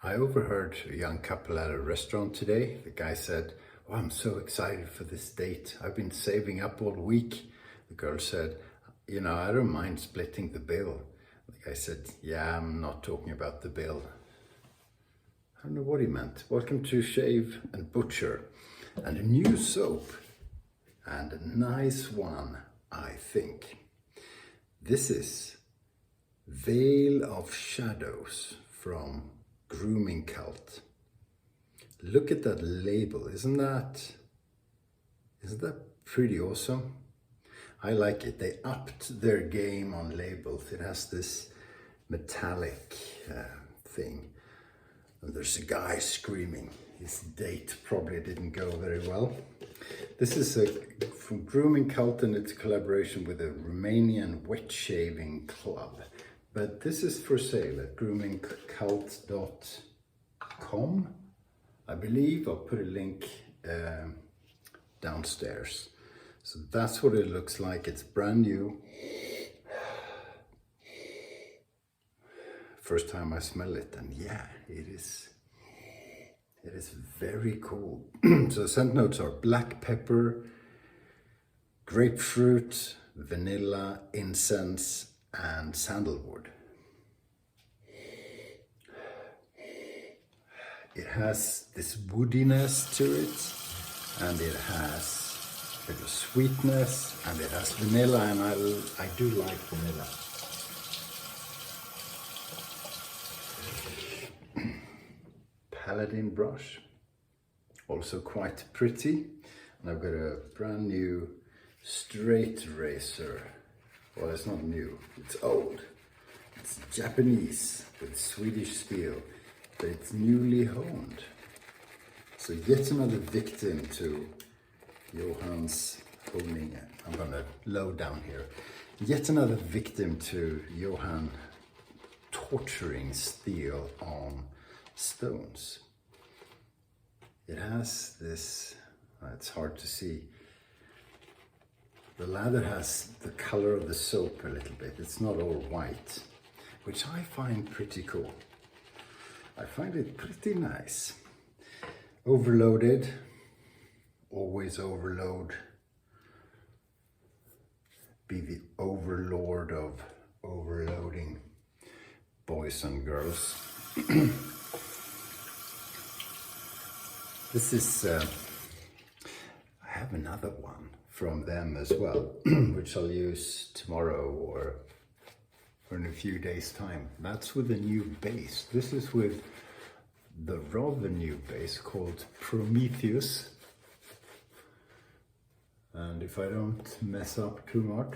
I overheard a young couple at a restaurant today. The guy said, "Oh, I'm so excited for this date. I've been saving up all week." The girl said, "I don't mind splitting the bill." The guy said, "Yeah, I'm not talking about the bill." I don't know what he meant. Welcome to Shave&Butcher and a new soap, and a nice one, I think. This is Veil of Shadows from Grooming Cult. Look at that label. Isn't that pretty awesome? I like it. They upped their game on labels. It has this metallic thing. And there's a guy screaming. His date probably didn't go very well. This is from Grooming Cult, and it's a collaboration with a Romanian wet shaving club. But this is for sale at groomingcult.com, I believe. I'll put a link downstairs. So that's what it looks like. It's brand new. First time I smell it, and yeah, it is very cool. So scent notes are black pepper, grapefruit, vanilla, incense, and sandalwood. It has this woodiness to it, and it has a bit of sweetness, and it has vanilla, and I do like vanilla. Paladin brush, also quite pretty. And I've got a brand new straight razor. Well, it's not new, it's old. It's Japanese with Swedish steel, but it's newly honed. So yet another victim to Johan's honing. I'm gonna low down here. Yet another victim to Johan torturing steel on stones. It has this, it's hard to see. The lather has the color of the soap a little bit. It's not all white, which I find pretty cool. I find it pretty nice. Overloaded, always overload. Be the overlord of overloading, boys and girls. This is, I have another one from them as well, which I'll use tomorrow or in a few days' time. That's with a new base. This is with the rather new base called Prometheus. And if I don't mess up too much,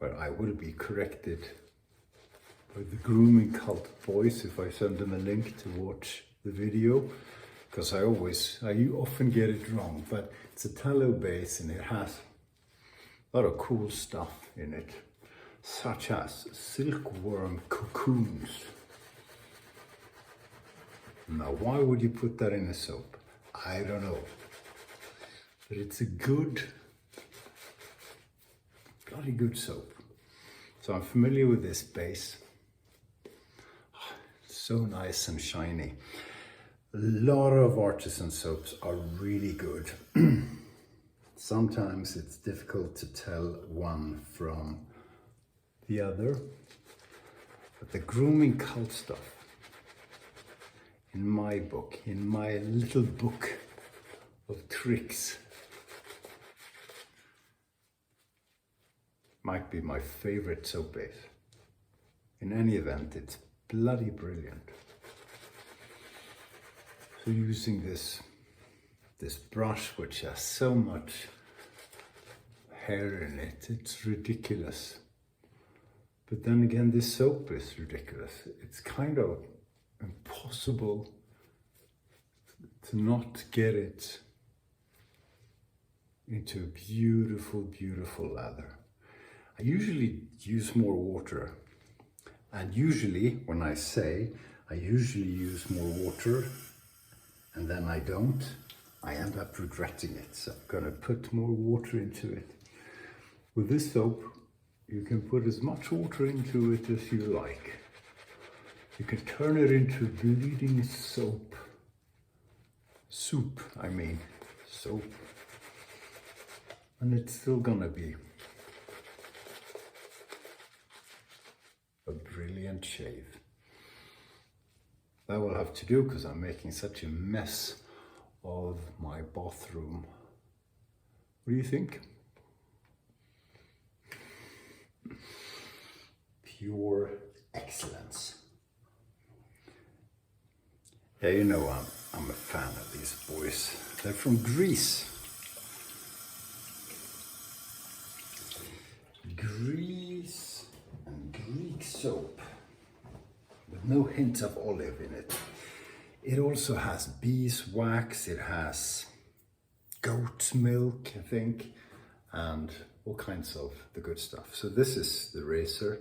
but I will be corrected by the Grooming Cult boys if I send them a link to watch the video, because I often get it wrong. But it's a tallow base, and it has a lot of cool stuff in it, such as silkworm cocoons. Now, why would you put that in a soap? I don't know. But it's a bloody good soap. So I'm familiar with this base. So nice and shiny. A lot of artisan soaps are really good. Sometimes it's difficult to tell one from the other. But the Grooming Cult stuff, in my book, in my little book of tricks, might be my favorite soap base. In any event, it's bloody brilliant. So using this brush, which has so much hair in it, it's ridiculous. But then again, this soap is ridiculous. It's kind of impossible to not get it into a beautiful, beautiful lather. I usually use more water, and usually when I say I usually use more water and then I don't, I end up regretting it. So I'm gonna put more water into it. With this soap, you can put as much water into it as you like. You can turn it into bleeding soap. Soup, I mean, soap. And it's still gonna be a brilliant shave. That will have to do because I'm making such a mess of my bathroom. What do you think? Pure excellence. Yeah, you know I'm a fan of these boys. They're from Greece. Greece and Greek soap with no hint of olive in it. It also has beeswax, it has goat milk, I think, and all kinds of the good stuff. So this is the razor.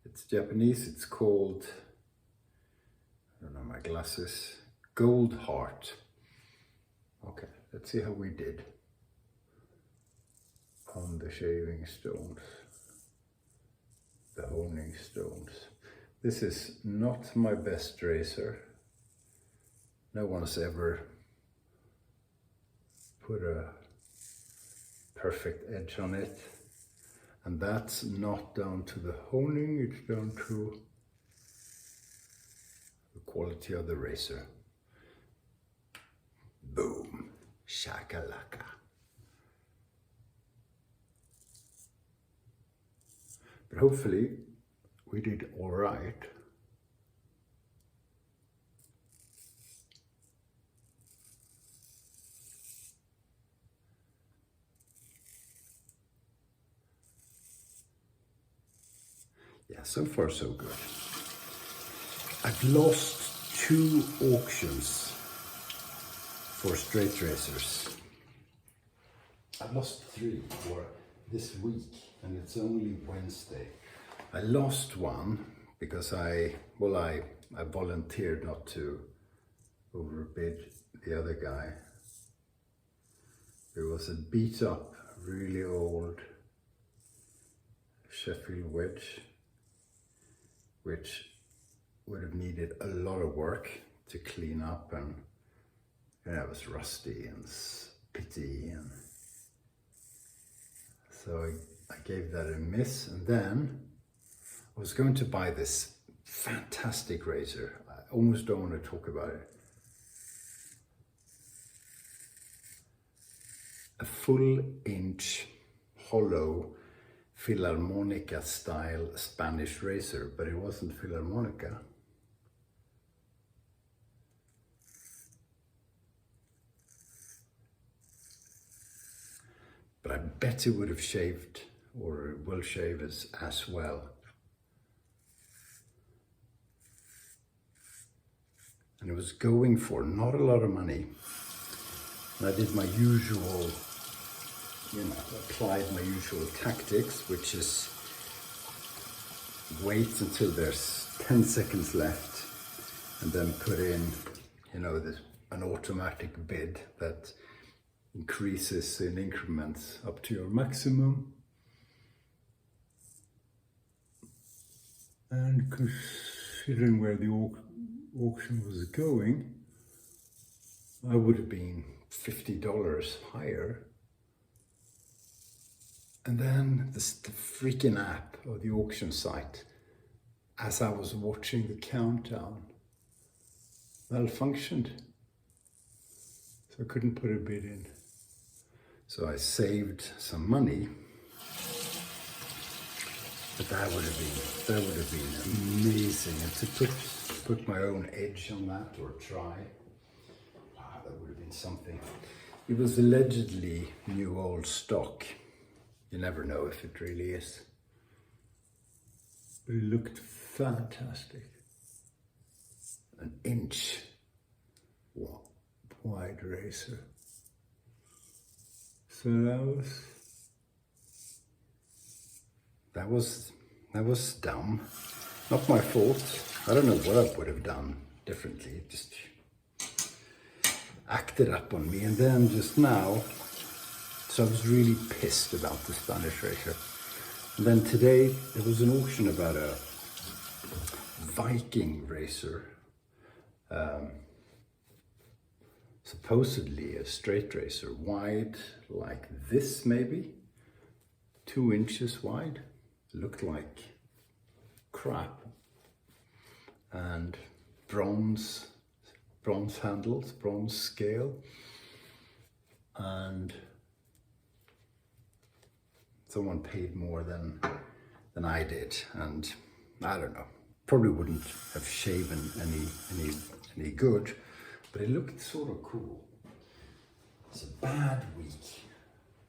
It's Japanese, it's called, I don't know my glasses, Gold Heart. Okay, let's see how we did on the shaving stones, the honing stones. This is not my best razor. No one's ever put a perfect edge on it. And that's not down to the honing, it's down to the quality of the razor. Boom, shakalaka. But hopefully we did all right. Yeah, so far so good. I've lost 2 auctions for straight razors. I've lost 3 for this week and it's only Wednesday. I lost one because I volunteered not to overbid the other guy. It was a beat up, really old Sheffield wedge, which would have needed a lot of work to clean up, and it was rusty and spitty, and so I gave that a miss. And then I was going to buy this fantastic razor. I almost don't want to talk about it. A full inch hollow Philharmonica style Spanish razor, but it wasn't Philharmonica. But I bet it would have shaved, or it will shave as well. And it was going for not a lot of money. And I did my usual, applied my usual tactics, which is wait until there's 10 seconds left and then put in, an automatic bid that increases in increments up to your maximum. And considering where the auction was going, I would have been $50 higher. And then the freaking app or the auction site, as I was watching the countdown, malfunctioned. So I couldn't put a bid in. So I saved some money. But that would have been amazing. And to put my own edge on that, or try, that would have been something. It was allegedly new old stock. You never know if it really is. But it looked fantastic. An inch wide razor. So that was dumb. Not my fault. I don't know what I would have done differently. It just acted up on me. And then just now, so I was really pissed about the Spanish razor. And then today there was an auction about a Viking razor. Supposedly a straight razor, wide like this maybe, 2 inches wide. Looked like crap. And bronze handles, bronze scale. And someone paid more than I did, and I don't know, probably wouldn't have shaven any good, but it looked sort of cool. It's a bad week,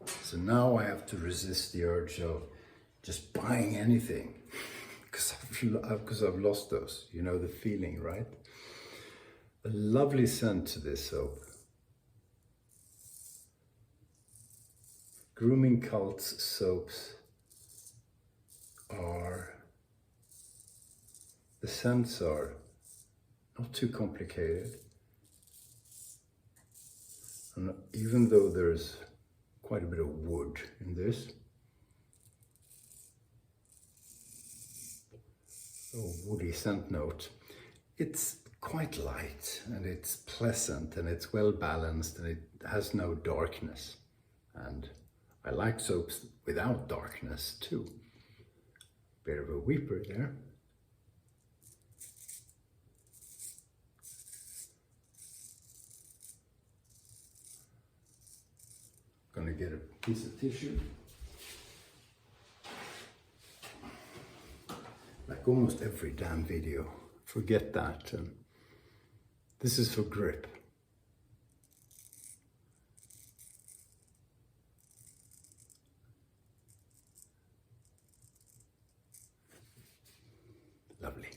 so now I have to resist the urge of just buying anything because I've lost those. You know the feeling, right? A lovely scent to this soap. Grooming Cult's soaps the scents are not too complicated. And even though there's quite a bit of wood in this, a woody scent note, it's quite light and it's pleasant and it's well balanced and it has no darkness. And I like soaps without darkness too. Bit of a weeper there. Gonna get a piece of tissue. Like almost every damn video. Forget that. This is for grip. Lovely.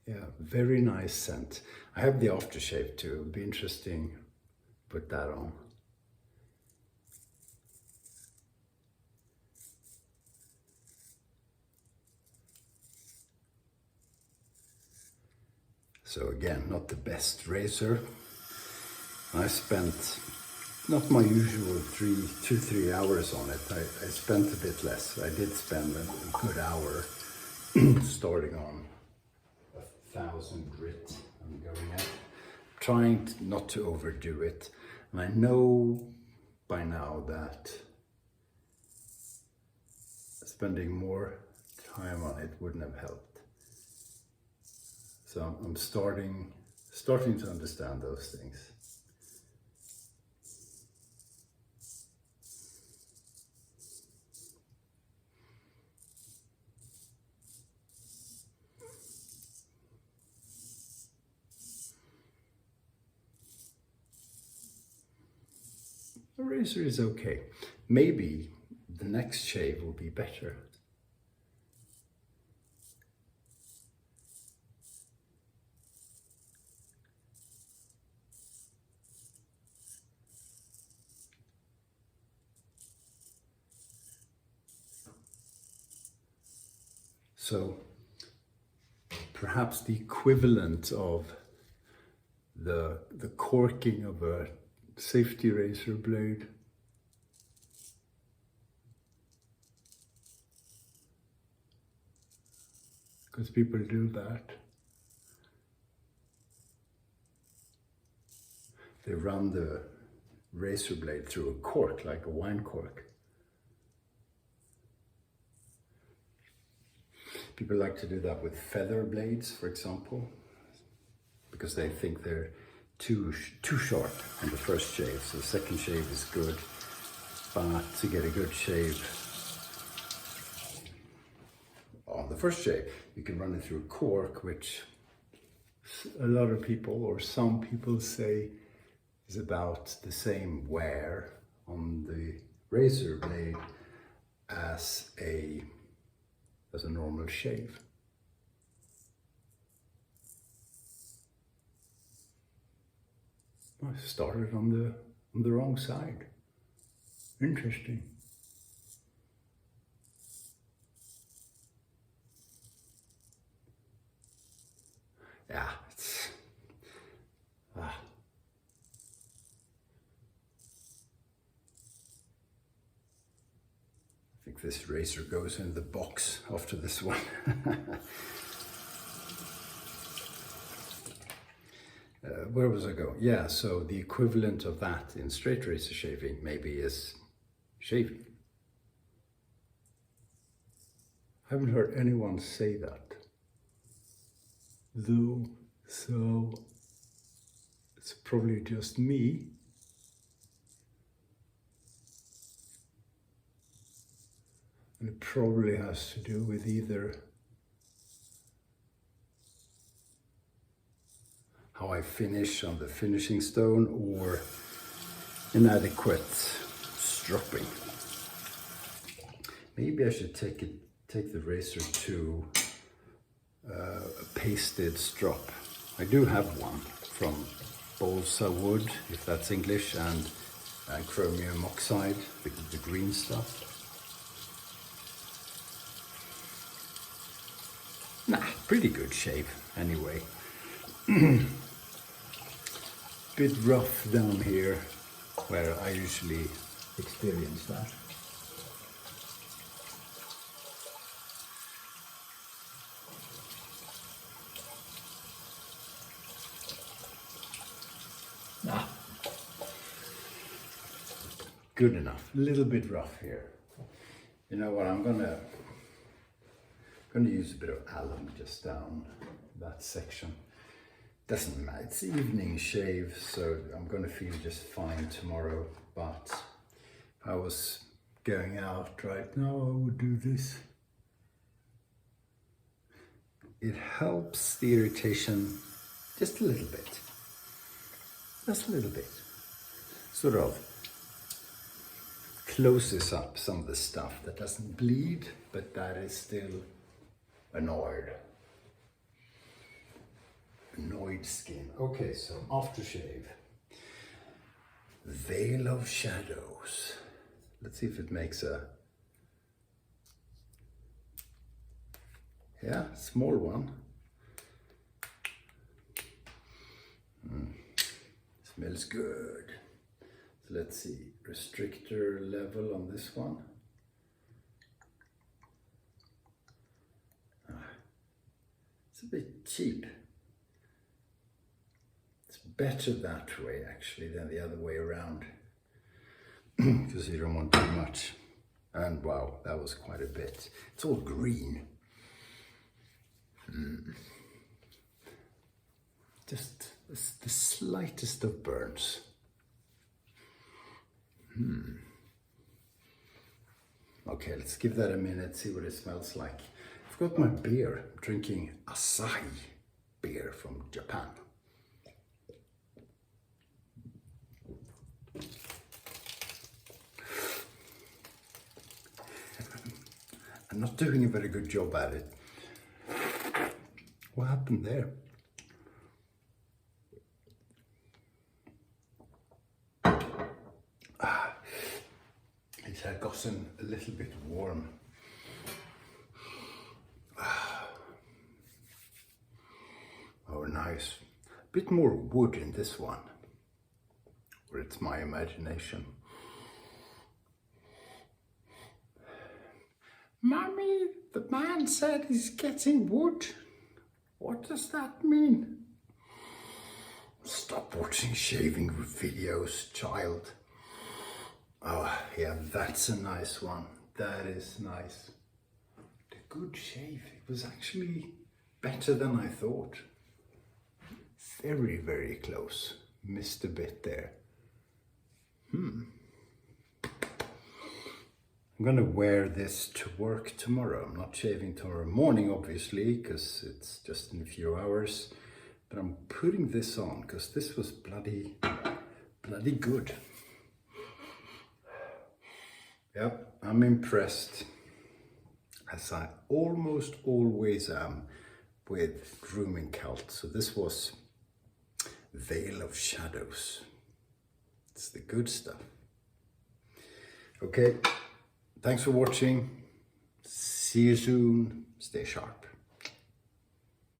Yeah, very nice scent. I have the aftershave too. It would be interesting to put that on. So again, not the best razor. I spent not my usual 2-3 hours on it. I spent a bit less. I did spend a good hour starting on 1,000 grit. I'm going at, trying not to overdo it. And I know by now that spending more time on it wouldn't have helped. So I'm starting to understand those things. The razor is okay. Maybe the next shave will be better. So perhaps the equivalent of the corking of a safety razor blade. Because people do that. They run the razor blade through a cork, like a wine cork. People like to do that with feather blades, for example, because they think they're too short on the first shave. So the second shave is good, but to get a good shave on the first shave, you can run it through a cork, which a lot of people, or some people, say is about the same wear on the razor blade as a normal shave. I started on the wrong side. Interesting. Yeah, it's I think think this razor goes in the box after this one. Where was I going? Yeah, so the equivalent of that in straight razor shaving maybe is shaving. I haven't heard anyone say that, though, so it's probably just me. And it probably has to do with either how I finish on the finishing stone or inadequate stropping. Maybe I should take the razor to a pasted strop. I do have one from balsa wood, if that's English, and chromium oxide, the green stuff. Nah, pretty good shave anyway. Bit rough down here where I usually experience that. Ah, good enough. A little bit rough here. You know what? I'm gonna use a bit of alum just down that section. Doesn't matter. It's evening shave, so I'm gonna feel just fine tomorrow. But if I was going out right now, I would do this. It helps the irritation just a little bit. Just a little bit. Sort of closes up some of the stuff that doesn't bleed, but that is still annoyed skin. Okay, so aftershave. Veil of shadows. Let's see if it makes a, yeah, small one. Smells good. So let's see, restrictor level on this one. It's a bit cheap. It's better that way actually than the other way around, because you don't want too much. And wow, that was quite a bit. It's all green. Just the slightest of burns. Okay, let's give that a minute, see what it smells like. I've got my beer. I'm drinking Asahi beer from Japan. I'm not doing a very good job at it. What happened there? It had gotten a little bit warm. Oh, nice. A bit more wood in this one. Or it's my imagination. Mommy, the man said he's getting wood. What does that mean? Stop watching shaving videos, child. Oh, yeah, that's a nice one. That is nice. A good shave. It was actually better than I thought. Very, very close. Missed a bit there. I'm gonna wear this to work tomorrow. I'm not shaving tomorrow morning, obviously, because it's just in a few hours. But I'm putting this on because this was bloody good. Yep, I'm impressed, as I almost always am with Grooming Cult. So this was Veil of Shadows. It's the good stuff. Okay, thanks for watching. See you soon. Stay sharp.